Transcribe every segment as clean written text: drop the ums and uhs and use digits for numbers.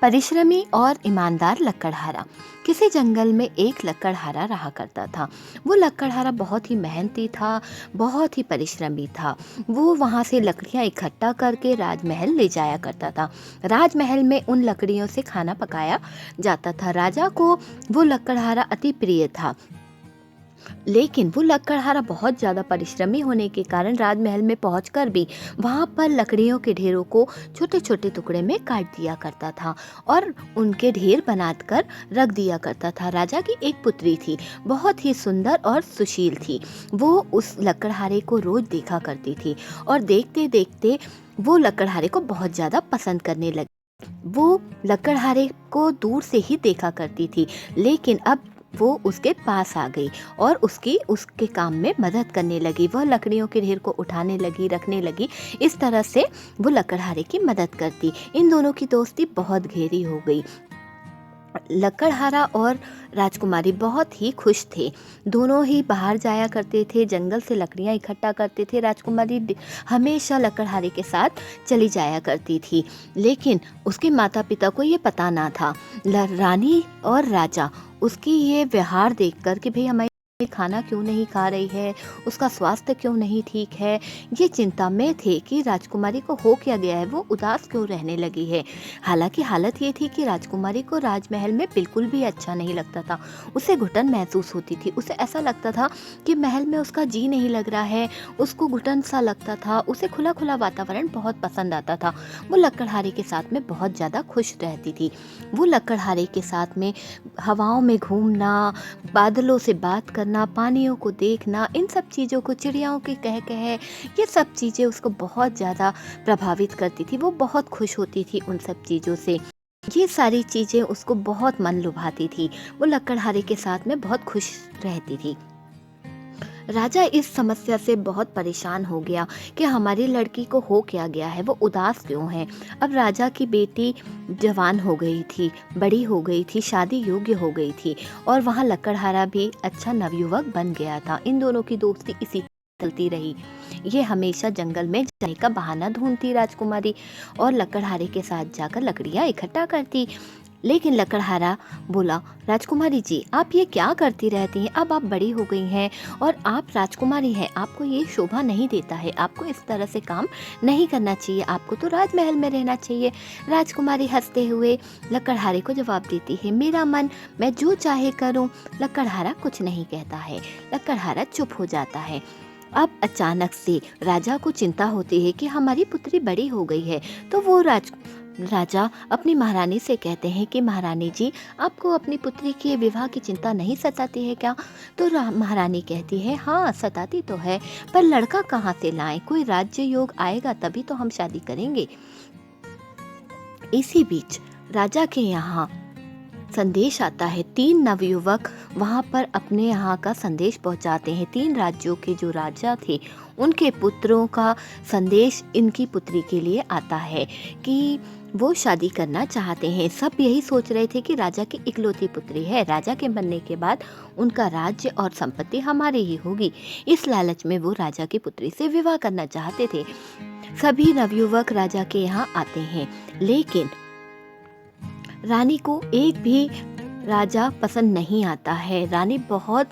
परिश्रमी और ईमानदार लकड़हारा। किसी जंगल में एक लकड़हारा रहा करता था। वो लकड़हारा बहुत ही मेहनती था, बहुत ही परिश्रमी था। वो वहाँ से लकड़ियाँ इकट्ठा करके राजमहल ले जाया करता था। राजमहल में उन लकड़ियों से खाना पकाया जाता था। राजा को वो लकड़हारा अति प्रिय था, लेकिन वो लकड़हारा बहुत ज़्यादा परिश्रमी होने के कारण राजमहल में पहुंचकर भी वहाँ पर लकड़ियों के ढेरों को छोटे छोटे टुकड़े में काट दिया करता था और उनके ढेर बनाकर रख दिया करता था। राजा की एक पुत्री थी, बहुत ही सुंदर और सुशील थी। वो उस लकड़हारे को रोज देखा करती थी और देखते देखते वो लकड़हारे को बहुत ज़्यादा पसंद करने लगी। वो लकड़हारे को दूर से ही देखा करती थी, लेकिन अब वो उसके पास आ गई और उसके काम में मदद करने लगी। वह लकड़ियों के ढेर को उठाने लगी, रखने लगी। इस तरह से वो लकड़हारे की मदद करती। इन दोनों की दोस्ती बहुत गहरी हो गई। लकड़हारा और राजकुमारी बहुत ही खुश थे। दोनों ही बाहर जाया करते थे, जंगल से लकड़ियाँ इकट्ठा करते थे। राजकुमारी हमेशा लकड़हारे के साथ चली जाया करती थी, लेकिन उसके माता पिता को ये पता ना था। रानी और राजा उसकी ये व्यवहार देखकर कि भाई हमारी खाना क्यों नहीं खा रही है, उसका स्वास्थ्य क्यों नहीं ठीक है, ये चिंता में थे कि राजकुमारी को हो क्या गया है, वो उदास क्यों रहने लगी है। हालांकि हालत ये थी कि राजकुमारी को राजमहल में बिल्कुल भी अच्छा नहीं लगता था। उसे घुटन महसूस होती थी। उसे ऐसा लगता था कि महल में उसका जी नहीं लग रहा है, उसको घुटन सा लगता था। उसे खुला खुला वातावरण बहुत पसंद आता था। वो लकड़हारे के साथ में बहुत ज़्यादा खुश रहती थी। वो लकड़हारे के साथ में हवाओं में घूमना, बादलों से बात करना, पानियों को देखना, इन सब चीज़ों को, चिड़ियाओं के कह कहे, ये सब चीज़ें उसको बहुत ज़्यादा प्रभावित करती थी। वो बहुत खुश होती थी उन सब चीज़ों से। ये सारी चीज़ें उसको बहुत मन लुभाती थी। वो लकड़हारे के साथ में बहुत खुश रहती थी। राजा इस समस्या से बहुत परेशान हो गया कि हमारी लड़की को हो क्या गया है, वो उदास क्यों है। अब राजा की बेटी जवान हो गई थी, बड़ी हो गई थी, शादी योग्य हो गई थी और वहाँ लकड़हारा भी अच्छा नवयुवक बन गया था। इन दोनों की दोस्ती इसी चलती रही। ये हमेशा जंगल में जाने का बहाना ढूंढती राजकुमारी और लकड़हारे के साथ जाकर लकड़ियाँ इकट्ठा करती। लेकिन लकड़हारा बोला, राजकुमारी जी, आप ये क्या करती रहती हैं? अब आप बड़ी हो गई हैं और आप राजकुमारी हैं, आपको ये शोभा नहीं देता है, आपको इस तरह से काम नहीं करना चाहिए, आपको तो राजमहल में रहना चाहिए। राजकुमारी हंसते हुए लकड़हारे को जवाब देती है, मेरा मन, मैं जो चाहे करूं। लकड़हारा कुछ नहीं कहता है, लकड़हारा चुप हो जाता है। अब अचानक से राजा को चिंता होती है कि हमारी पुत्री बड़ी हो गई है। तो वो राजा अपनी महारानी से कहते हैं कि महारानी जी, आपको अपनी पुत्री के विवाह की चिंता नहीं सताती है क्या? तो महारानी कहती है, हाँ सताती तो है, पर लड़का कहाँ से लाएं? कोई राज्य योग आएगा तभी तो हम शादी करेंगे। इसी बीच राजा के यहाँ संदेश आता है। 3 नवयुवक वहाँ पर अपने यहाँ का संदेश पहुँचाते हैं। 3 राज्यों के जो राजा थे उनके पुत्रों का संदेश इनकी पुत्री के लिए आता है कि वो शादी करना चाहते हैं। सब यही सोच रहे थे कि राजा की इकलौती पुत्री है, राजा के बनने के बाद उनका राज्य और संपत्ति हमारी ही होगी। इस लालच में वो राजा की पुत्री से विवाह करना चाहते थे। सभी नवयुवक राजा के यहाँ आते हैं, लेकिन रानी को एक भी राजा पसंद नहीं आता है। रानी बहुत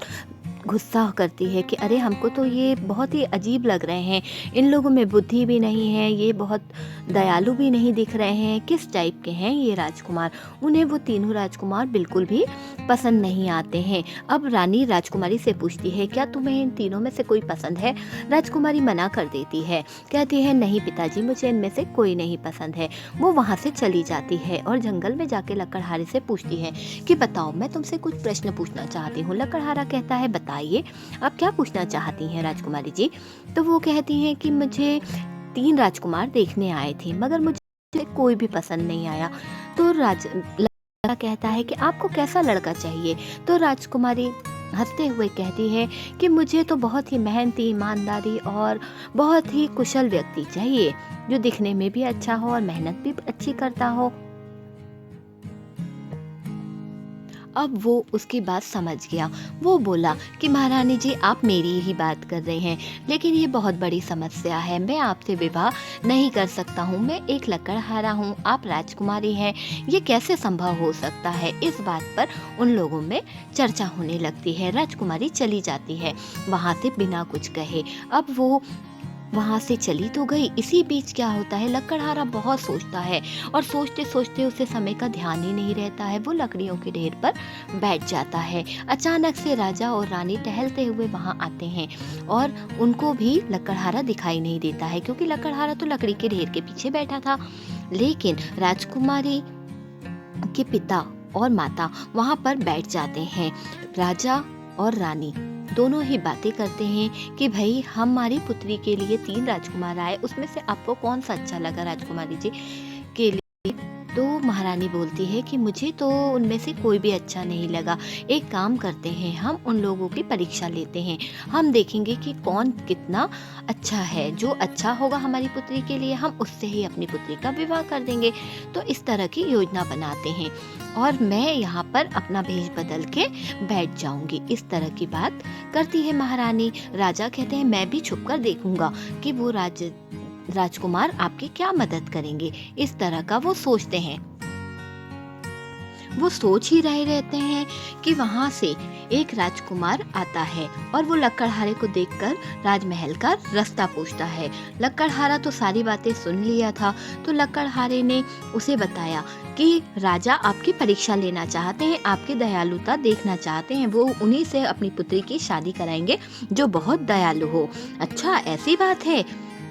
गुस्सा करती है कि अरे हमको तो ये बहुत ही अजीब लग रहे हैं, इन लोगों में बुद्धि भी नहीं है, ये बहुत दयालु भी नहीं दिख रहे हैं, किस टाइप के हैं ये राजकुमार। उन्हें वो तीनों राजकुमार बिल्कुल भी पसंद नहीं आते हैं। अब रानी राजकुमारी से पूछती है, क्या तुम्हें इन तीनों में से कोई पसंद है? राजकुमारी मना कर देती है, कहती है नहीं पिताजी, मुझे इनमें से कोई नहीं पसंद है। वो वहाँ से चली जाती है और जंगल में जाके लकड़हारे से पूछती है कि बताओ, मैं तुमसे कुछ प्रश्न पूछना चाहती हूँ। लकड़हारा कहता है, बताइए आप क्या पूछना चाहती हैं राजकुमारी जी? तो वो कहती हैं कि मुझे 3 राजकुमार देखने आए थे, मगर मुझे कोई भी पसंद नहीं आया। तो लड़का कहता है कि आपको कैसा लड़का चाहिए? तो राजकुमारी हंसते हुए कहती है कि मुझे तो बहुत ही मेहनती, ईमानदारी और बहुत ही कुशल व्यक्ति चाहिए, जो दिखने में भी अच्छा हो और मेहनत भी अच्छी करता हो। अब वो उसकी बात समझ गया। वो बोला कि महारानी जी, आप मेरी ही बात कर रहे हैं, लेकिन ये बहुत बड़ी समस्या है। मैं आपसे विवाह नहीं कर सकता हूँ। मैं एक लकड़हारा हूँ, आप राजकुमारी हैं। ये कैसे संभव हो सकता है? इस बात पर उन लोगों में चर्चा होने लगती है। राजकुमारी चली जाती है वहाँ से बिना कुछ कहे। अब वो वहाँ से चली तो गई। इसी बीच क्या होता है, लकड़हारा बहुत सोचता है और सोचते सोचते उसे समय का ध्यान ही नहीं रहता है। वो लकड़ियों के ढेर पर बैठ जाता है। अचानक से राजा और रानी टहलते हुए वहाँ आते हैं और उनको भी लकड़हारा दिखाई नहीं देता है, क्योंकि लकड़हारा तो लकड़ी के ढेर के पीछे बैठा था। लेकिन राजकुमारी के पिता और माता वहाँ पर बैठ जाते हैं। राजा और रानी दोनों ही बातें करते हैं कि भाई, हमारी पुत्री के लिए 3 राजकुमार आए, उसमें से आपको कौन सा अच्छा लगा राजकुमारी जी के लिए? तो महारानी बोलती है कि मुझे तो उनमें से कोई भी अच्छा नहीं लगा। एक काम करते हैं, हम उन लोगों की परीक्षा लेते हैं। हम देखेंगे कि कौन कितना अच्छा है। जो अच्छा होगा हमारी पुत्री के लिए, हम उससे ही अपनी पुत्री का विवाह कर देंगे। तो इस तरह की योजना बनाते हैं और मैं यहाँ पर अपना भेष बदल के बैठ जाऊंगी। इस तरह की बात करती है महारानी। राजा कहते हैं, मैं भी छुप कर देखूंगा कि वो राजकुमार आपकी क्या मदद करेंगे। इस तरह का वो सोचते हैं। वो सोच ही रहे रहते हैं कि वहाँ से एक राजकुमार आता है और वो लकड़हारे को देखकर राजमहल का रास्ता पूछता है। लकड़हारा तो सारी बातें सुन लिया था, तो लकड़हारे ने उसे बताया कि राजा आपकी परीक्षा लेना चाहते हैं, आपकी दयालुता देखना चाहते हैं। वो उन्हीं से अपनी पुत्री की शादी कराएंगे जो बहुत दयालु हो। अच्छा, ऐसी बात है,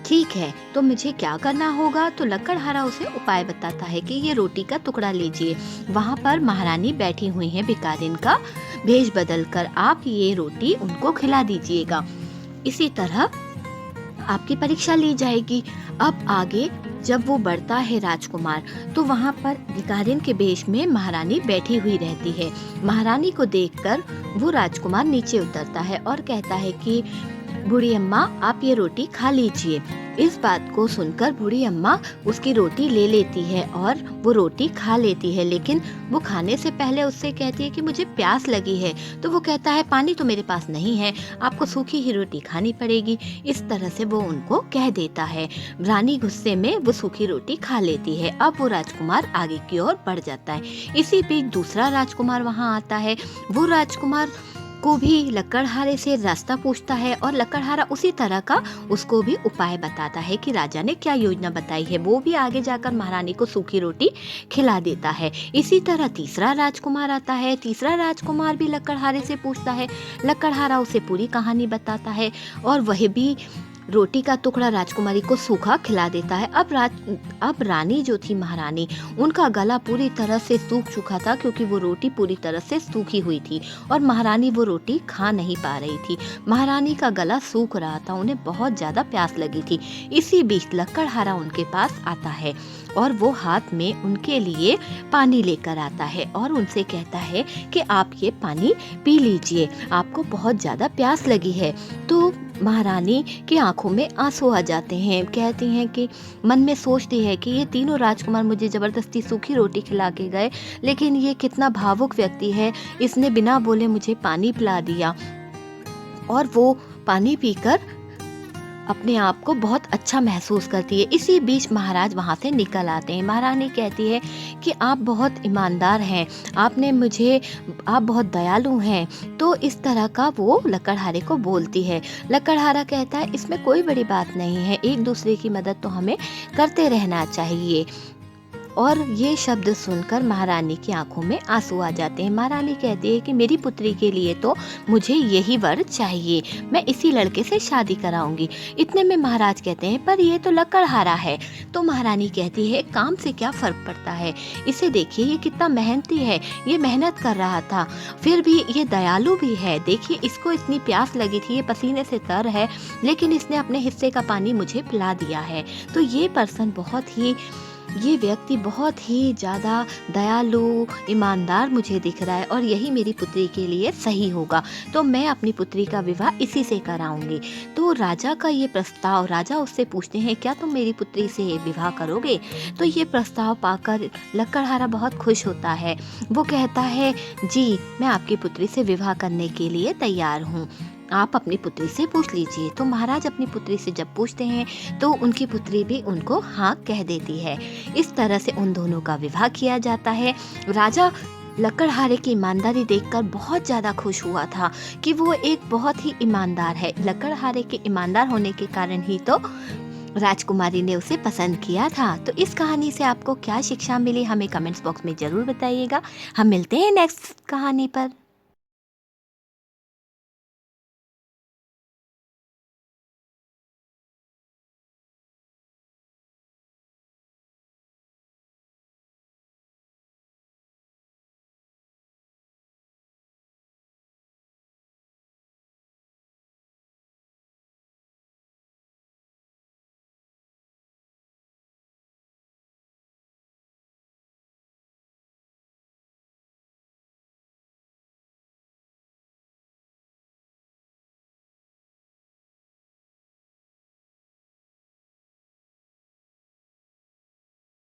ठीक है, तो मुझे क्या करना होगा? तो लकड़हारा उसे उपाय बताता है कि ये रोटी का टुकड़ा लीजिए, वहाँ पर महारानी बैठी हुई है भिखारिन का भेष बदल कर, आप ये रोटी उनको खिला दीजिएगा। इसी तरह आपकी परीक्षा ली जाएगी। अब आगे जब वो बढ़ता है राजकुमार, तो वहाँ पर भिखारिन के भेष में महारानी बैठी हुई रहती है। महारानी को देखकर वो राजकुमार नीचे उतरता है और कहता है कि बूढ़ी अम्मा, आप ये रोटी खा लीजिए। इस बात को सुनकर बूढ़ी अम्मा उसकी रोटी ले लेती है और वो रोटी खा लेती है, लेकिन वो खाने से पहले उससे कहती है कि मुझे प्यास लगी है। तो वो कहता है, पानी तो मेरे पास नहीं है, आपको सूखी ही रोटी खानी पड़ेगी। इस तरह से वो उनको कह देता है। रानी गुस्से में वो सूखी रोटी खा लेती है। अब वो राजकुमार आगे की ओर बढ़ जाता है। इसी बीच दूसरा राजकुमार वहाँ आता है। वो राजकुमार को भी लकड़हारे से रास्ता पूछता है और लकड़हारा उसी तरह का उसको भी उपाय बताता है कि राजा ने क्या योजना बताई है। वो भी आगे जाकर महारानी को सूखी रोटी खिला देता है। इसी तरह तीसरा राजकुमार आता है। तीसरा राजकुमार भी लकड़हारे से पूछता है। लकड़हारा उसे पूरी कहानी बताता है और वह भी रोटी का टुकड़ा राजकुमारी को सूखा खिला देता है। अब रानी जो थी महारानी, उनका गला पूरी तरह से सूख चुका था, क्योंकि वो रोटी पूरी तरह से सूखी हुई थी और महारानी वो रोटी खा नहीं पा रही थी। महारानी का गला सूख रहा था, उन्हें बहुत ज्यादा प्यास लगी थी। इसी बीच लकड़हारा उनके पास आता है और वो हाथ में उनके लिए पानी लेकर आता है और उनसे कहता है कि आप ये पानी पी लीजिए, आपको बहुत ज्यादा प्यास लगी है। तो महारानी की आंखों में आंसू आ जाते हैं। कहती हैं कि मन में सोचती है कि ये तीनों राजकुमार मुझे जबरदस्ती सूखी रोटी खिला के गए, लेकिन ये कितना भावुक व्यक्ति है, इसने बिना बोले मुझे पानी पिला दिया। और वो पानी पीकर अपने आप को बहुत अच्छा महसूस करती है। इसी बीच महाराज वहाँ से निकल आते हैं। महारानी कहती है कि आप बहुत ईमानदार हैं, आप बहुत दयालु हैं। तो इस तरह का वो लकड़हारे को बोलती है। लकड़हारा कहता है, इसमें कोई बड़ी बात नहीं है, एक दूसरे की मदद तो हमें करते रहना चाहिए। और ये शब्द सुनकर महारानी की आंखों में आंसू आ जाते हैं। महारानी कहती है कि मेरी पुत्री के लिए तो मुझे यही वर चाहिए, मैं इसी लड़के से शादी कराऊंगी। इतने में महाराज कहते हैं, पर ये तो लकड़हारा है। तो महारानी कहती है, काम से क्या फर्क पड़ता है, इसे देखिए ये कितना मेहनती है, ये मेहनत कर रहा था, फिर भी ये दयालु भी है। देखिए इसको इतनी प्यास लगी थी, ये पसीने से तर है, लेकिन इसने अपने हिस्से का पानी मुझे पिला दिया है। तो ये पर्सन बहुत ही ये व्यक्ति बहुत ही ज़्यादा दयालु, ईमानदार मुझे दिख रहा है और यही मेरी पुत्री के लिए सही होगा, तो मैं अपनी पुत्री का विवाह इसी से कराऊँगी। तो राजा का ये प्रस्ताव, राजा उससे पूछते हैं, क्या तुम मेरी पुत्री से विवाह करोगे? तो ये प्रस्ताव पाकर लकड़हारा बहुत खुश होता है। वो कहता है, जी, मैं आपकी पुत्री से विवाह करने के लिए तैयार हूँ। आप अपनी पुत्री से पूछ लीजिए। तो महाराज अपनी पुत्री से जब पूछते हैं तो उनकी पुत्री भी उनको हाँ कह देती है। इस तरह से उन दोनों का विवाह किया जाता है। राजा लकड़हारे की ईमानदारी देखकर बहुत ज़्यादा खुश हुआ था कि वो एक बहुत ही ईमानदार है। लकड़हारे के ईमानदार होने के कारण ही तो राजकुमारी ने उसे पसंद किया था। तो इस कहानी से आपको क्या शिक्षा मिली, हमें कमेंट्स बॉक्स में ज़रूर बताइएगा। हम मिलते हैं नेक्स्ट कहानी पर।